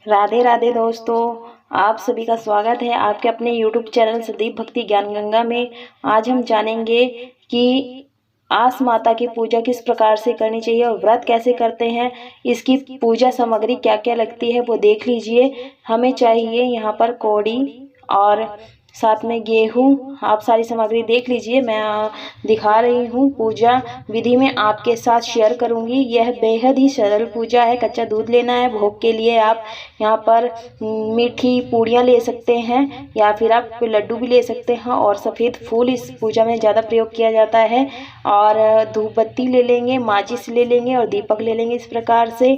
राधे राधे दोस्तों, आप सभी का स्वागत है आपके अपने YouTube चैनल संदीप भक्ति ज्ञान गंगा में। आज हम जानेंगे कि आस माता की पूजा किस प्रकार से करनी चाहिए और व्रत कैसे करते हैं। इसकी पूजा सामग्री क्या क्या लगती है वो देख लीजिए। हमें चाहिए यहाँ पर कौड़ी और साथ में गेहूँ। आप सारी सामग्री देख लीजिए। मैं दिखा रही हूँ पूजा विधि में आपके साथ शेयर करूँगी। यह बेहद ही सरल पूजा है। कच्चा दूध लेना है। भोग के लिए आप यहाँ पर मीठी पूड़ियाँ ले सकते हैं या फिर आप लड्डू भी ले सकते हैं। और सफ़ेद फूल इस पूजा में ज़्यादा प्रयोग किया जाता है। और धूप बत्ती ले लेंगे, माचिस ले लेंगे और दीपक ले लेंगे इस प्रकार से।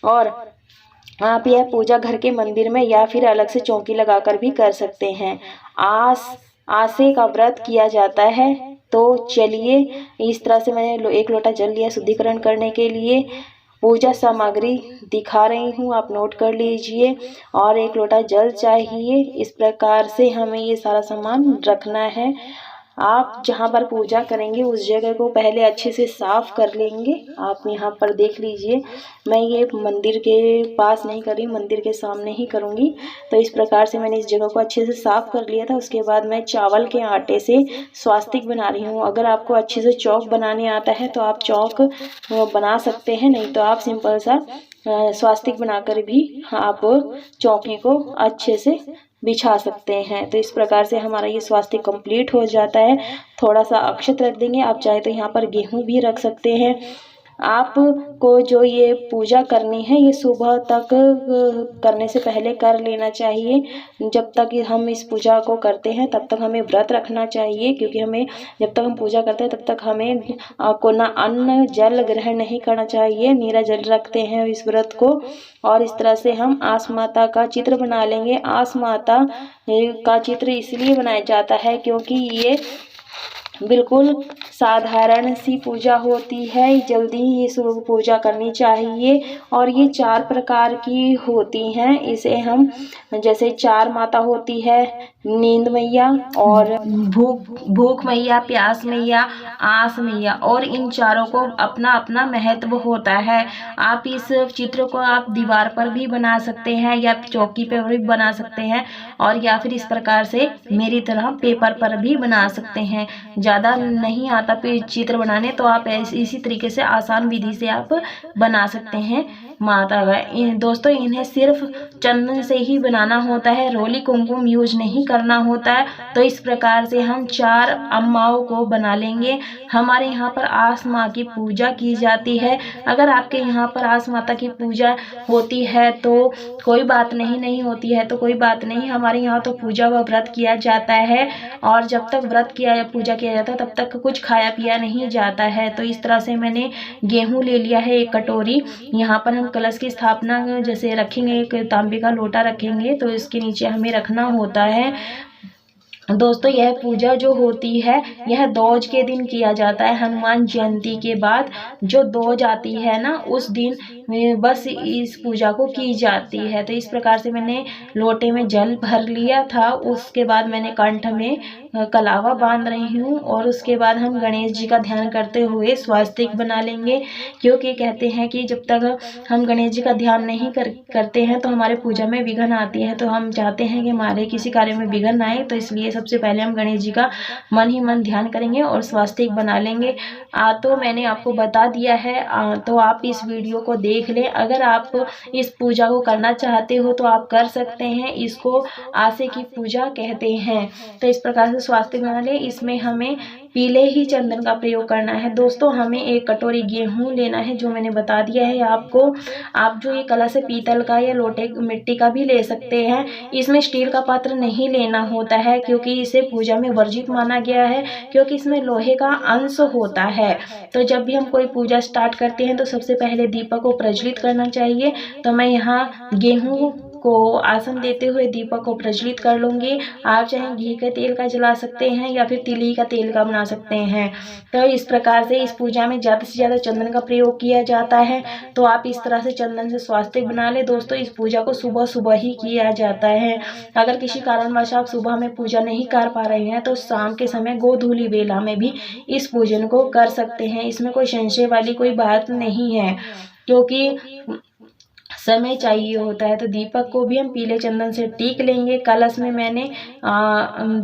और आप यह पूजा घर के मंदिर में या फिर अलग से चौकी लगाकर भी कर सकते हैं। आसे का व्रत किया जाता है। तो चलिए, इस तरह से मैंने 1 लोटा जल लिया शुद्धिकरण करने के लिए। पूजा सामग्री दिखा रही हूँ, आप नोट कर लीजिए। और 1 लोटा जल चाहिए। इस प्रकार से हमें ये सारा सामान रखना है। आप जहाँ पर पूजा करेंगे उस जगह को पहले अच्छे से साफ कर लेंगे। आप यहाँ पर देख लीजिए, मैं ये मंदिर के पास नहीं कर रही, मंदिर के सामने ही करूँगी। तो इस प्रकार से मैंने इस जगह को अच्छे से साफ कर लिया था। उसके बाद मैं चावल के आटे से स्वास्तिक बना रही हूँ। अगर आपको अच्छे से चौक बनाने आता है तो आप चौक बना सकते हैं, नहीं तो आप सिंपल सा स्वास्तिक बनाकर भी आप चौकी को अच्छे से बिछा सकते हैं। तो इस प्रकार से हमारा ये स्वास्तिक कंप्लीट हो जाता है। थोड़ा सा अक्षत रख देंगे। आप चाहे तो यहाँ पर गेहूँ भी रख सकते हैं। आपको जो ये पूजा करनी है ये सुबह तक करने से पहले कर लेना चाहिए। जब तक हम इस पूजा को करते हैं तब तक हमें व्रत रखना चाहिए, क्योंकि हमें जब तक हम पूजा करते हैं तब तक हमें को ना अन्न जल ग्रहण नहीं करना चाहिए। नीरा जल रखते हैं इस व्रत को। और इस तरह से हम आस माता का चित्र बना लेंगे। आस माता का चित्र इसलिए बनाया जाता है क्योंकि ये बिल्कुल साधारण सी पूजा होती है। जल्दी ही इस पूजा करनी चाहिए। और ये 4 प्रकार की होती हैं। इसे हम जैसे 4 माता होती है, नींद मैया और भूख मैया, प्यास मैया, आस मैया। और इन चारों को अपना अपना महत्व होता है। आप इस चित्र को आप दीवार पर भी बना सकते हैं या चौकी पर भी बना सकते हैं, और या फिर इस प्रकार से मेरी तरह पेपर पर भी बना सकते हैं। ज़्यादा नहीं आता चित्र बनाने तो आप इसी तरीके से आसान विधि से आप बना सकते हैं माता का। दोस्तों, इन्हें सिर्फ चंदन से ही बनाना होता है, रोली कुमकुम यूज नहीं करना होता है। तो इस प्रकार से हम 4 अम्माओं को बना लेंगे। हमारे यहाँ पर आस माँ की पूजा की जाती है। अगर आपके यहाँ पर आस माता की पूजा होती है तो कोई बात नहीं होती है तो कोई बात नहीं। हमारे यहाँ तो पूजा व व्रत किया जाता है, और जब तक व्रत किया पूजा किया जाता है तब तक कुछ खाया पिया नहीं जाता है। तो इस तरह से मैंने गेहूं ले लिया है 1 कटोरी। यहाँ पर हम कलश की स्थापना जैसे रखेंगे, एक तांबे का लोटा रखेंगे तो इसके नीचे हमें रखना होता है। दोस्तों, यह पूजा जो होती है यह दोज के दिन किया जाता है। हनुमान जयंती के बाद जो दोज आती है ना, उस दिन बस इस पूजा को की जाती है। तो इस प्रकार से मैंने लोटे में जल भर लिया था। उसके बाद मैंने कंठ में कलावा बांध रही हूँ, और उसके बाद हम गणेश जी का ध्यान करते हुए स्वास्तिक बना लेंगे। क्योंकि कहते हैं कि जब तक हम गणेश जी का ध्यान नहीं करते हैं तो हमारे पूजा में विघ्न आती है। तो हम चाहते हैं कि हमारे किसी कार्य में विघ्न आए, तो इसलिए सबसे पहले हम गणेश जी का मन ही मन ध्यान करेंगे और स्वास्तिक बना लेंगे। तो मैंने आपको बता दिया है। तो आप इस वीडियो को देख लें। अगर आप इस पूजा को करना चाहते हो तो आप कर सकते हैं। इसको आसे की पूजा कहते हैं। तो इस प्रकार से स्वास्तिक बना लें। इसमें हमें पीले ही चंदन का प्रयोग करना है। दोस्तों, हमें 1 कटोरी गेहूं लेना है, जो मैंने बता दिया है आपको। आप जो ये कलश है पीतल का या लोटे मिट्टी का भी ले सकते हैं। इसमें स्टील का पात्र नहीं लेना होता है, क्योंकि इसे पूजा में वर्जित माना गया है, क्योंकि इसमें लोहे का अंश होता है। तो जब भी हम कोई पूजा स्टार्ट करते हैं तो सबसे पहले दीपक को प्रज्वलित करना चाहिए। तो मैं यहाँ गेहूं को आसन देते हुए दीपक को प्रज्वलित कर लूँगी। आप चाहे घी के तेल का जला सकते हैं या फिर तिली का तेल का बना सकते हैं। तो इस प्रकार से इस पूजा में ज़्यादा से ज़्यादा चंदन का प्रयोग किया जाता है। तो आप इस तरह से चंदन से स्वास्तिक बना लें। दोस्तों, इस पूजा को सुबह सुबह ही किया जाता है। अगर किसी कारणवश आप सुबह में पूजा नहीं कर पा रहे हैं तो शाम के समय गोधूली बेला में भी इस पूजन को कर सकते हैं। इसमें कोई संशय वाली कोई बात नहीं है, क्योंकि समय चाहिए होता है। तो दीपक को भी हम पीले चंदन से टीक लेंगे। कलश में मैंने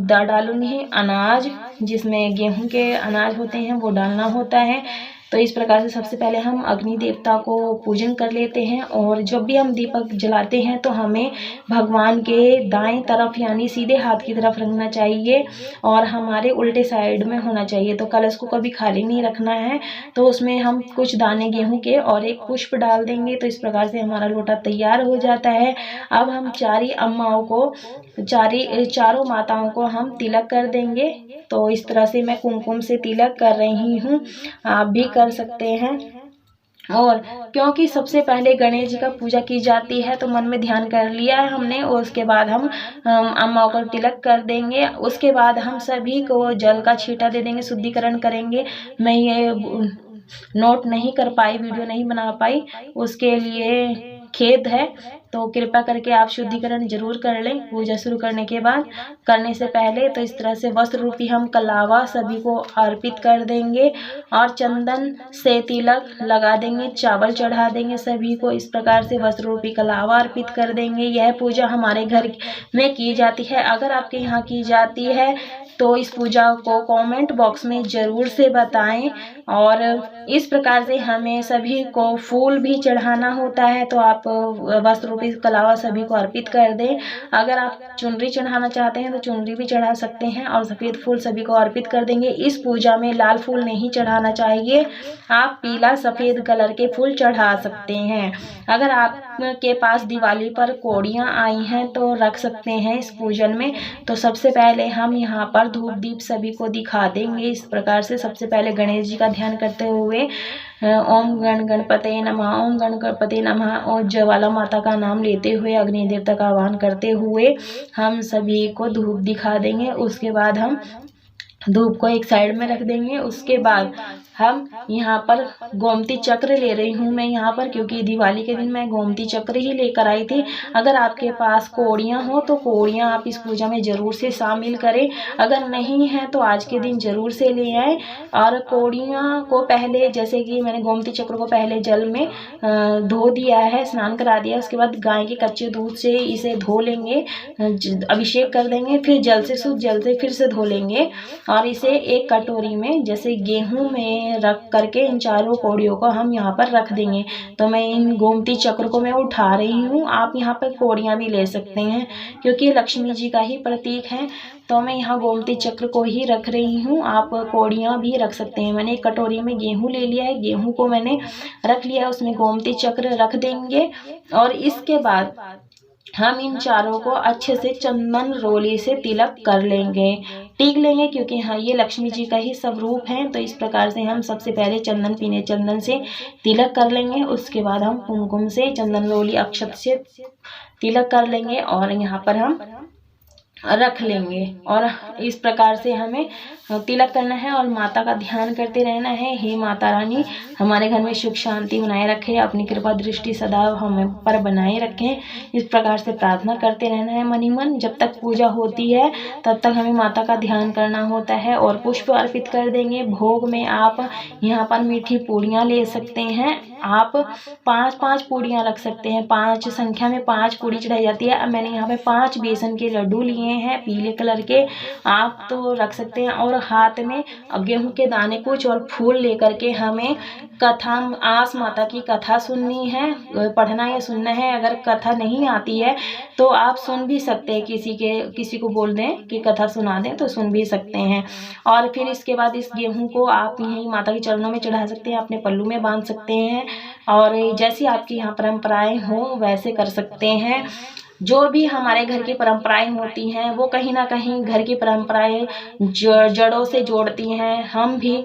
डालूंगी अनाज, जिसमें गेहूं के अनाज होते हैं वो डालना होता है। तो इस प्रकार से सबसे पहले हम अग्नि देवता को पूजन कर लेते हैं। और जब भी हम दीपक जलाते हैं तो हमें भगवान के दाएं तरफ यानी सीधे हाथ की तरफ रखना चाहिए और हमारे उल्टे साइड में होना चाहिए। तो कलश को कभी खाली नहीं रखना है। तो उसमें हम कुछ दाने गेहूं के और एक पुष्प डाल देंगे। तो इस प्रकार से हमारा लोटा तैयार हो जाता है। अब हम चारों माताओं को हम तिलक कर देंगे। तो इस तरह से मैं कुमकुम से तिलक कर रही हूँ, आप भी कर सकते हैं। और क्योंकि सबसे पहले गणेश जी का पूजा की जाती है तो मन में ध्यान कर लिया है हमने, और उसके बाद हम अम्मा को तिलक कर देंगे। उसके बाद हम सभी को जल का छींटा दे देंगे, शुद्धिकरण करेंगे। मैं ये नोट नहीं कर पाई, वीडियो नहीं बना पाई, उसके लिए खेद है। तो कृपा करके आप शुद्धिकरण जरूर कर लें पूजा शुरू करने के बाद, करने से पहले। तो इस तरह से वस्त्र रूपी हम कलावा सभी को अर्पित कर देंगे और चंदन से तिलक लगा देंगे, चावल चढ़ा देंगे सभी को। इस प्रकार से वस्त्र रूपी कलावा अर्पित कर देंगे। यह पूजा हमारे घर में की जाती है। अगर आपके यहाँ की जाती है तो इस पूजा को कमेंट बॉक्स में जरूर से बताएं। और इस प्रकार से हमें सभी को फूल भी चढ़ाना होता है। तो आप वस्त्र रूपी कलावा सभी को अर्पित कर दें। अगर आप चुनरी चढ़ाना चाहते हैं तो चुनरी भी चढ़ा सकते हैं और सफ़ेद फूल सभी को अर्पित कर देंगे। इस पूजा में लाल फूल नहीं चढ़ाना चाहिए, आप पीला सफ़ेद कलर के फूल चढ़ा सकते हैं। अगर आपके पास दिवाली पर कोड़ियाँ आई हैं तो रख सकते हैं इस पूजन में। तो सबसे पहले हम यहाँ पर धूप दीप सभी को दिखा देंगे। इस प्रकार से सबसे पहले गणेश जी का ध्यान करते हुए ओम गणपते नमः, ओम गणपते नमः और ज्वाला माता का नाम लेते हुए अग्नि देवता का आह्वान करते हुए हम सभी को धूप दिखा देंगे। उसके बाद हम धूप को एक साइड में रख देंगे। उसके बाद हम यहाँ पर गोमती चक्र ले रही हूँ मैं यहाँ पर, क्योंकि दिवाली के दिन मैं गोमती चक्र ही लेकर आई थी। अगर आपके पास कोड़ियाँ हो तो कोड़ियाँ आप इस पूजा में ज़रूर से शामिल करें। अगर नहीं है तो आज के दिन ज़रूर से ले आए। और कोड़ियाँ को पहले, जैसे कि मैंने गोमती चक्र को पहले जल में धो दिया है, स्नान करा दिया। उसके बाद गाय के कच्चे दूध से इसे धो लेंगे, अभिषेक कर देंगे, फिर जल से शुद्ध जल से फिर से धो लेंगे और इसे एक कटोरी में जैसे गेहूँ में रख करके इन चारों कौड़ियों को हम यहाँ पर रख देंगे। तो मैं इन गोमती चक्र को मैं उठा रही हूँ। आप यहाँ पर कौड़ियाँ भी ले सकते हैं क्योंकि लक्ष्मी जी का ही प्रतीक है। तो मैं यहाँ गोमती चक्र को ही रख रही हूँ, आप कौड़ियाँ भी रख सकते हैं। मैंने एक कटोरी में गेहूँ ले लिया है, गेहूँ को मैंने रख लिया है, उसमें गोमती चक्र रख देंगे। और इसके बाद हम इन चारों को अच्छे से चंदन रोली से तिलक कर लेंगे, टीक लेंगे, क्योंकि हाँ ये लक्ष्मी जी का ही स्वरूप है। तो इस प्रकार से हम सबसे पहले चंदन, पीने चंदन से तिलक कर लेंगे। उसके बाद हम कुमकुम से, चंदन रोली अक्षत से तिलक कर लेंगे और यहाँ पर हम रख लेंगे। और इस प्रकार से हमें तिलक करना है और माता का ध्यान करते रहना है। हे माता रानी, हमारे घर में सुख शांति बनाए रखे, अपनी कृपा दृष्टि सदा हमें पर बनाए रखें। इस प्रकार से प्रार्थना करते रहना है मन ही मन। जब तक पूजा होती है तब तक हमें माता का ध्यान करना होता है और पुष्प अर्पित कर देंगे। भोग में आप यहाँ पर मीठी पूड़ियाँ ले सकते हैं, आप 5-5 पूड़ियाँ रख सकते हैं। 5 संख्या में 5 पूड़ी चढ़ाई जाती है। अब मैंने यहाँ पे 5 बेसन के लड्डू लिए हैं पीले कलर के, आप तो रख सकते हैं। और हाथ में गेहूं के दाने कुछ और फूल लेकर के हमें कथा, आस माता की कथा सुननी है, पढ़ना या सुनना है। अगर कथा नहीं आती है तो आप सुन भी सकते हैं, किसी को बोल दें कि कथा सुना दें तो सुन भी सकते हैं। और फिर इसके बाद इस गेहूं को आप यहीं माता के चरणों में चढ़ा सकते हैं, अपने पल्लू में बांध सकते हैं और जैसी आपकी यहाँ परंपराएं हो वैसे कर सकते हैं। जो भी हमारे घर की परंपराएं होती हैं वो कहीं ना कहीं घर की परंपराएं जड़ों से जोड़ती हैं। हम भी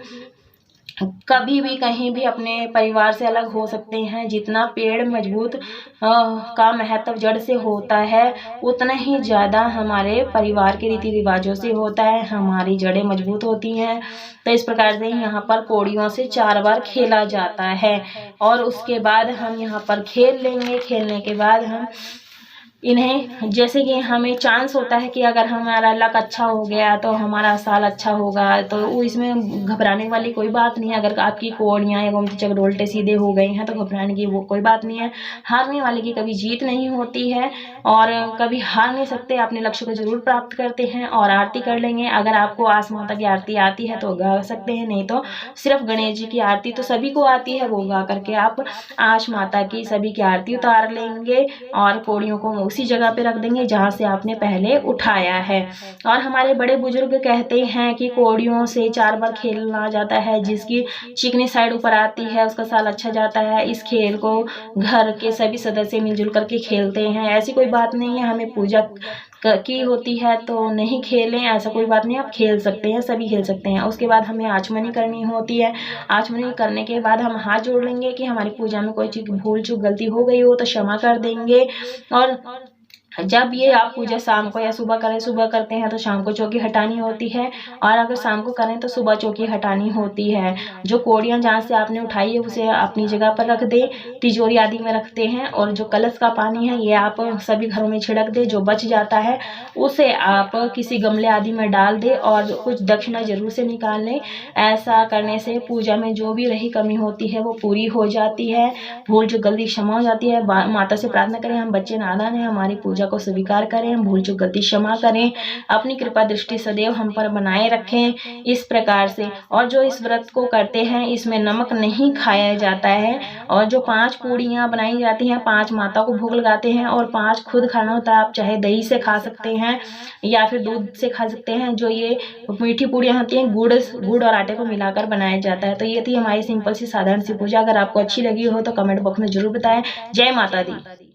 कभी भी कहीं भी अपने परिवार से अलग हो सकते हैं। जितना पेड़ मजबूत का महत्व जड़ से होता है उतना ही ज़्यादा हमारे परिवार के रीति रिवाजों से होता है, हमारी जड़ें मजबूत होती हैं। तो इस प्रकार से यहाँ पर कौड़ियों से 4 बार खेला जाता है और उसके बाद हम यहाँ पर खेल लेंगे। खेलने के बाद हम इन्हें जैसे कि हमें चांस होता है कि अगर हमारा लक अच्छा हो गया तो हमारा साल अच्छा होगा, तो वो इसमें घबराने वाली कोई बात नहीं है। अगर आपकी कौड़ियाँ या गोमती चक्र उल्टे सीधे हो गए हैं तो घबराने की वो कोई बात नहीं है। हारने वाले की कभी जीत नहीं होती है और कभी हार नहीं सकते, अपने लक्ष्य को जरूर प्राप्त करते हैं। और आरती कर लेंगे, अगर आपको आस माता की आरती आती है तो गा सकते हैं, नहीं तो सिर्फ गणेश जी की आरती तो सभी को आती है, वो गा करके आप आस माता की सभी की आरती उतार लेंगे और कौड़ियों को उसी जगह पे रख देंगे जहाँ से आपने पहले उठाया है। और हमारे बड़े बुजुर्ग कहते हैं कि कौड़ियों से 4 बार खेलना जाता है, जिसकी चिकनी साइड ऊपर आती है उसका साल अच्छा जाता है। इस खेल को घर के सभी सदस्य मिलजुल करके खेलते हैं, ऐसी कोई बात नहीं है हमें पूजा की होती है तो नहीं खेलें, ऐसा कोई बात नहीं, आप खेल सकते हैं, सभी खेल सकते हैं। उसके बाद हमें आचमनी करनी होती है। आचमनी करने के बाद हम हाथ जोड़ लेंगे कि हमारी पूजा में कोई चीज़ भूल चूक गलती हो गई हो तो क्षमा कर देंगे। और जब ये आप पूजा शाम को या सुबह करें, सुबह करते हैं तो शाम को चौकी हटानी होती है, और अगर शाम को करें तो सुबह चौकी हटानी होती है। जो कौड़ियाँ जहाँ से आपने उठाई है उसे अपनी जगह पर रख दें, तिजोरी आदि में रखते हैं। और जो कलश का पानी है ये आप सभी घरों में छिड़क दें, जो बच जाता है उसे आप किसी गमले आदि में डाल दें और कुछ दक्षिणा जरूर से निकाल लें। ऐसा करने से पूजा में जो भी रही कमी होती है वो पूरी हो जाती है, भूल जो गलती क्षमा हो जाती है। माता से प्रार्थना करें, हम बच्चे नादान हैं, हमारी पूजा को स्वीकार करें, हम भूल चूक गलती क्षमा करें, अपनी कृपा दृष्टि सदैव हम पर बनाए रखें, इस प्रकार से। और जो इस व्रत को करते हैं इसमें नमक नहीं खाया जाता है। और जो 5 पूड़ियाँ बनाई जाती हैं, 5 माता को भोग लगाते हैं और 5 खुद खाना होता है। आप चाहे दही से खा सकते हैं या फिर दूध से खा सकते हैं। जो ये मीठी पूड़ियाँ होती हैं गुड़ और आटे को मिलाकर बनाया जाता है। तो ये थी हमारी सिंपल सी साधारण सी पूजा। अगर आपको अच्छी लगी हो तो कमेंट बॉक्स में जरूर बताएं। जय माता दी।